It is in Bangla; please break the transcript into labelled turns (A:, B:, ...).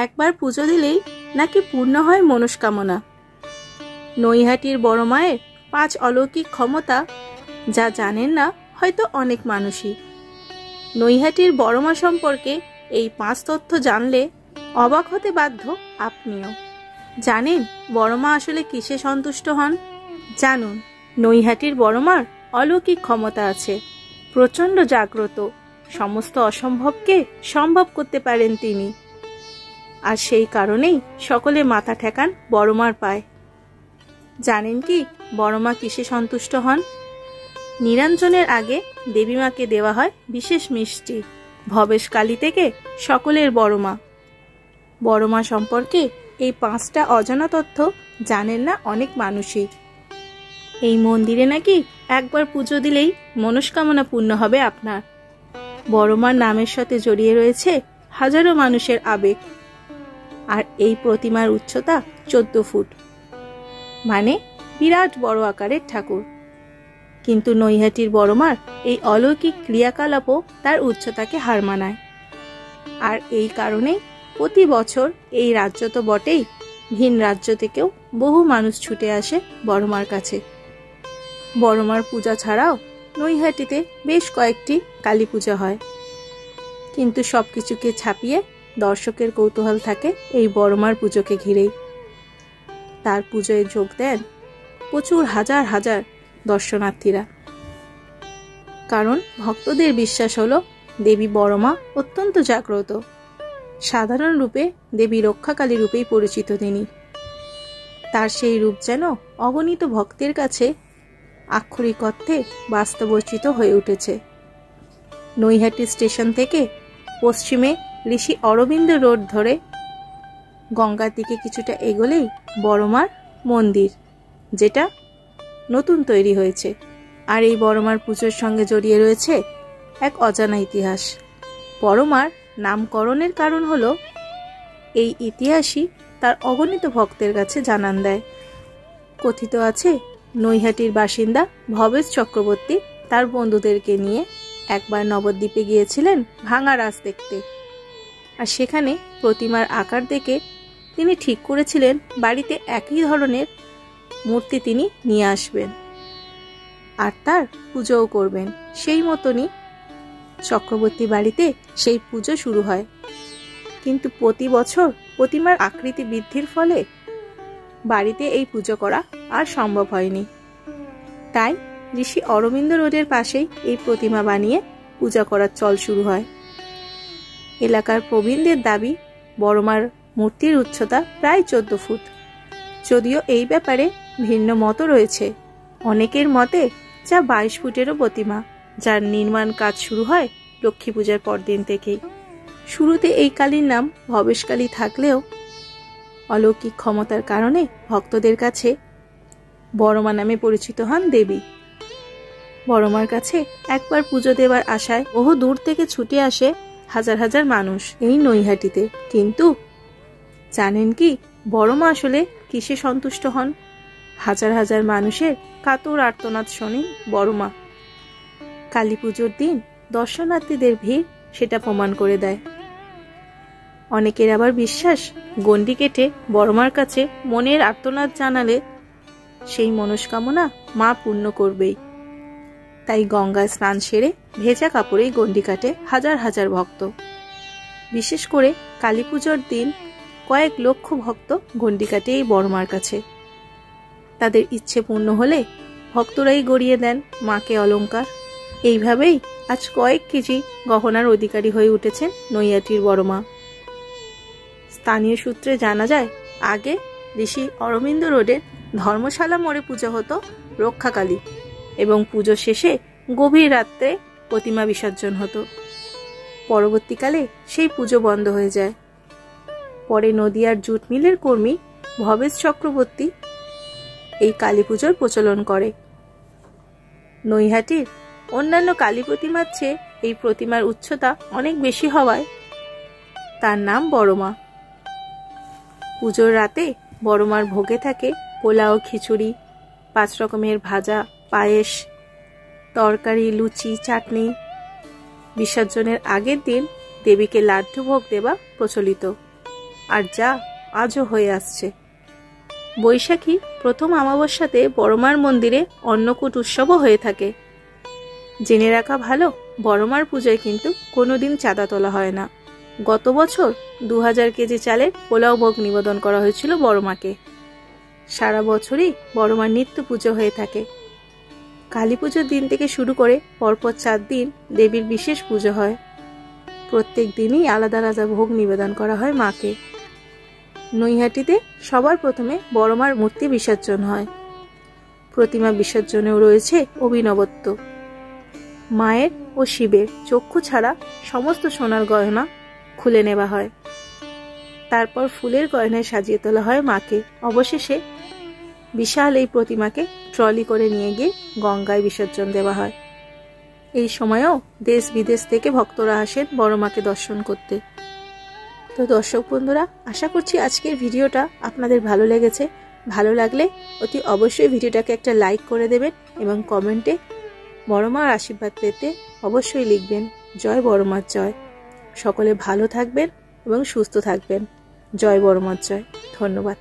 A: একবার পুজো দিলেই নাকি পূর্ণ হয় মনস্কামনা। নৈহাটির বড় মায়ের 5 অলৌকিক ক্ষমতা যা জানেন না হয়তো অনেক মানুষই। নৈহাটির বড় মা সম্পর্কে এই 5 তথ্য জানলে অবাক হতে বাধ্য আপনিও। জানেন বড় মা আসলে কিসে সন্তুষ্ট হন? জানুন, নৈহাটির বড় মার অলৌকিক ক্ষমতা আছে। প্রচণ্ড জাগ্রত, সমস্ত অসম্ভবকে সম্ভব করতে পারেন তিনি। আর সেই কারণেই সকলে মাথা ঠেকান বড় মার পায়। জানেন কি বড় মা কিসে সন্তুষ্ট হন? নিরঞ্জনের আগে দেবী মাকে দেওয়া হয় বিশেষ মিষ্টি। ভবেশকালী থেকে সকলের বড় মা। বড় মা সম্পর্কে এই 5টা অজানা তথ্য জানেন না অনেক মানুষই। এই মন্দিরে নাকি একবার পুজো দিলেই মনস্কামনা পূর্ণ হবে আপনার। বড় মার নামের সাথে জড়িয়ে রয়েছে হাজারো মানুষের আবেগ। আর এই প্রতিমার উচ্চতা 14 ফুট, মানে বিরাট বড় আকারের ঠাকুর। কিন্তু নৈহাটির বড় মার এই অলৌকিক ক্রিয়াকলাপও তার উচ্চতাকে হার মানায়। আর এই কারণে প্রতি বছর এই রাজ্য তো বটেই, ভিন রাজ্য থেকেও বহু মানুষ ছুটে আসে বড় মার কাছে। বড় মার পূজা ছাড়াও নৈহাটিতে বেশ কয়েকটি কালী পূজা হয়। কিন্তু সবকিছুকে ছাপিয়ে দর্শকের কৌতূহল থাকে এই বড় মার পুজোকে ঘিরেই। তার পুজোয় যোগ দেন প্রচুর হাজার হাজার দর্শনার্থীরা। কারণ ভক্তদের বিশ্বাস হলো দেবী বড় মা অত্যন্ত জাগ্রত। সাধারণ রূপে দেবী রক্ষাকালী রূপেই পরিচিত তিনি। তার সেই রূপ যেন অগণিত ভক্তের কাছে আক্ষরিক অর্থে বাস্তবোচিত হয়ে উঠেছে। নৈহাটি স্টেশন থেকে পশ্চিমে ঋষি অরবিন্দ রোড ধরে গঙ্গার দিকে কিছুটা এগোলেই বড় মার মন্দির, যেটা নতুন তৈরি হয়েছে। আর এই বড় মার পুজোর সঙ্গে জড়িয়ে রয়েছে এক অজানা ইতিহাস। বড় মার নামকরণের কারণ হলো এই ইতিহাসই তার অগণিত ভক্তের কাছে জানান দেয়। কথিত আছে নৈহাটির বাসিন্দা ভবেশ চক্রবর্তী তার বন্ধুদেরকে নিয়ে একবার নবদ্বীপে গিয়েছিলেন ভাঙা রাস দেখতে। আর সেখানে প্রতিমার আকার দেখে তিনি ঠিক করেছিলেন বাড়িতে একই ধরনের মূর্তি তিনি নিয়ে আসবেন আর তার পুজোও করবেন। সেই মতনই চক্রবর্তী বাড়িতে সেই পুজো শুরু হয়। কিন্তু প্রতি বছর প্রতিমার আকৃতি বৃদ্ধির ফলে বাড়িতে এই পুজো করা আর সম্ভব হয়নি। তাই ঋষি অরবিন্দ রোডের পাশেই এই প্রতিমা বানিয়ে পূজা করার চল শুরু হয়। এলাকার প্রবীণদের দাবি বড় মার মূর্তির উচ্চতা প্রায় 14 ফুট। যদিও এই ব্যাপারে ভিন্ন মত রয়েছে। অনেকের মতে যা 22 ফুটেরও প্রতিমা, যার নির্মাণ কাজ শুরু হয় লক্ষ্মী পূজার পরদিন থেকেই। শুরুতে এই কালীর নাম ভবেশকালী থাকলেও অলৌকিক ক্ষমতার কারণে ভক্তদের কাছে বড় মা নামে পরিচিত হন দেবী। বড় মার কাছে একবার পুজো দেওয়ার আশায় বহু দূর থেকে ছুটে আসে হাজার হাজার মানুষ এই নৈহাটিতে। কিন্তু জানেন কি বড় মা আসলে কিসে সন্তুষ্ট হন? হাজার হাজার মানুষের কাতর আর্তনাদ শোনেন বড় মা। কালী পুজোর দিন দর্শনার্থীদের ভিড় সেটা প্রমাণ করে দেয়। অনেকের আবার বিশ্বাস গণ্ডি কেটে বড় মার কাছে মনের আর্তনাদ জানালে সেই মনস্কামনা মা পূর্ণ করবেই। তাই গঙ্গায় স্নান সেরে ভেজা কাপড়েই গণ্ডি কাটে হাজার হাজার ভক্ত। বিশেষ করে কালী পুজোর দিন কয়েক লক্ষ ভক্ত গণ্ডি কাটে এই বড় মার কাছে। তাদের ইচ্ছে পূর্ণ হলে ভক্তরাই গড়িয়ে দেন মাকে অলংকার। এইভাবেই আজ কয়েক কেজি গহনার অধিকারী হয়ে উঠেছেন নৈহাটির বড় মা। স্থানীয় সূত্রে জানা যায় আগে ঋষি অরবিন্দ রোডের ধর্মশালা মোড়ে পুজো হতো রক্ষাকালী, এবং পুজো শেষে গভীর রাত্রে প্রতিমা বিসর্জন হতো। পরবর্তীকালে সেই পুজো বন্ধ হয়ে যায়। পরে নদিয়ার জুট মিলের কর্মী ভবেশ চক্রবর্তী এই কালী পুজোর প্রচলন করে। নৈহাটির অন্যান্য কালী প্রতিমার চেয়ে এই প্রতিমার উচ্চতা অনেক বেশি হওয়ায় তার নাম বড় মা। পুজোর রাতে বড় মার ভোগে থাকে পোলাও, খিচুড়ি, 5 রকমের ভাজা, পায়েস, তরকারি, লুচি, চাটনি। বিসর্জনের আগের দিন দেবীকে লাড্ডু ভোগ দেওয়া প্রচলিত। আর যা আজও হয়ে আসছে। বৈশাখী প্রথম অমাবস্যাতে বড়মার মন্দিরে অন্নকূট উৎসবও হয়ে থাকে। জেনে রাখা ভালো, বড়মার পুজোয় কিন্তু কোনোদিন চাঁদা তোলা হয় না। গত বছর 2000 কেজি চালের পোলাও ভোগ নিবেদন করা হয়েছিল বড়মাকে। সারা বছরই বড়মার নিত্য পুজো হয়ে থাকে। কালী পুজোর দিন থেকে শুরু করে পরপর 4 দিন দেবীর বিশেষ পুজো হয়। প্রত্যেক দিনই আলাদা আলাদা ভোগ নিবেদন করা হয় মাকে। নৈহাটিতে সবার প্রথমে বড়মার মূর্তি বিসর্জন হয়। প্রতিমা বিসর্জনেও রয়েছে অভিনবত্ব। মায়ের ও শিবের চক্ষু ছাড়া সমস্ত সোনার গয়না খুলে নেওয়া হয়। তারপর ফুলের গয়নায় সাজিয়ে তোলা হয় মাকে। অবশেষে বিশাল এই প্রতিমাকে ট্রলি করে নিয়ে গিয়ে গঙ্গায় বিসর্জন দেওয়া হয়। এই সময়েও দেশ বিদেশ থেকে ভক্তরা আসেন বড়মাকে দর্শন করতে। তো দর্শক বন্ধুরা, আশা করছি আজকের ভিডিওটা আপনাদের ভালো লেগেছে। ভালো লাগলে অতি অবশ্যই ভিডিওটাকে একটা লাইক করে দেবেন এবং কমেন্টে বড়মার আশীর্বাদ পেতে অবশ্যই লিখবেন জয় বড়মার জয়। সকলে ভালো থাকবেন এবং সুস্থ থাকবেন। জয় বড়মার জয়। ধন্যবাদ।